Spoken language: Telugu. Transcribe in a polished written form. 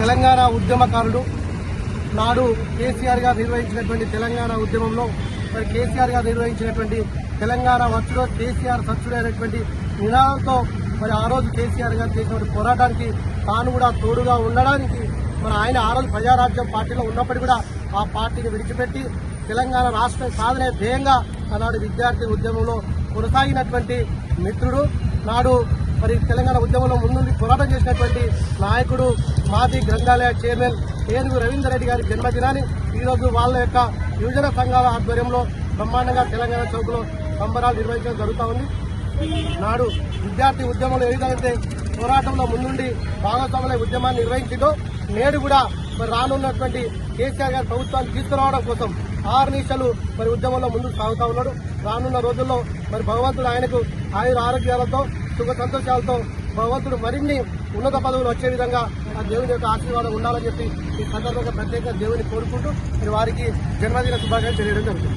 తెలంగాణ ఉద్యమకారుడు. నాడు కేసీఆర్ గారు నిర్వహించినటువంటి తెలంగాణ ఉద్యమంలో మరి కేసీఆర్ గారు నిర్వహించినటువంటి తెలంగాణ వచ్చుడో కేసీఆర్ సచ్చుడు అనేటువంటి నినాదంతో మరి ఆ రోజు కేసీఆర్ గారు చేసినటువంటి పోరాటానికి తాను కూడా తోడుగా ఉండడానికి మరి ఆయన ఆ రోజు ప్రజారాజ్యం పార్టీలో ఉన్నప్పటికీ కూడా ఆ పార్టీని విడిచిపెట్టి తెలంగాణ రాష్ట్ర సాధనే ధ్యేయంగా ఆనాడు విద్యార్థి ఉద్యమంలో కొనసాగినటువంటి మిత్రుడు. నాడు మరి తెలంగాణ ఉద్యమంలో ముందుండి పోరాటం చేసినటువంటి నాయకుడు, మాజీ గ్రంథాలయ చైర్మన్ ఏనుగు రవీందర్ రెడ్డి గారి జన్మదినాన్ని ఈరోజు వాళ్ళ యొక్క యువజన సంఘాల ఆధ్వర్యంలో బ్రహ్మాండంగా తెలంగాణ చౌక్లో సంబరాలు నిర్వహించడం జరుగుతూ ఉంది. నాడు విద్యార్థి ఉద్యమంలో ఏ విధంగా అయితే పోరాటంలో ముందుండి భాగస్వాముల ఉద్యమాన్ని నిర్వహించిందో నేడు కూడా మరి రానున్నటువంటి కేసీఆర్ గారి ప్రభుత్వాన్ని తీసుకురావడం కోసం ఆర్నిశలు మరి ఉద్యమంలో ముందుకు సాగుతూ ఉన్నాడు. రానున్న రోజుల్లో మరి భగవంతుడు ఆయనకు ఆయుర ఆరోగ్యాలతో సుఖ సంతోషాలతో భగవంతుడు మరిన్ని ఉన్నత పదవులు వచ్చే విధంగా ఆ దేవుని యొక్క ఆశీర్వాదం ఉండాలని చెప్పి ఈ సందర్భంగా ప్రత్యేకంగా దేవుని కోరుకుంటూ మరి వారికి జన్మదిన శుభాకాంక్షలు తెలియడం జరుగుతుంది.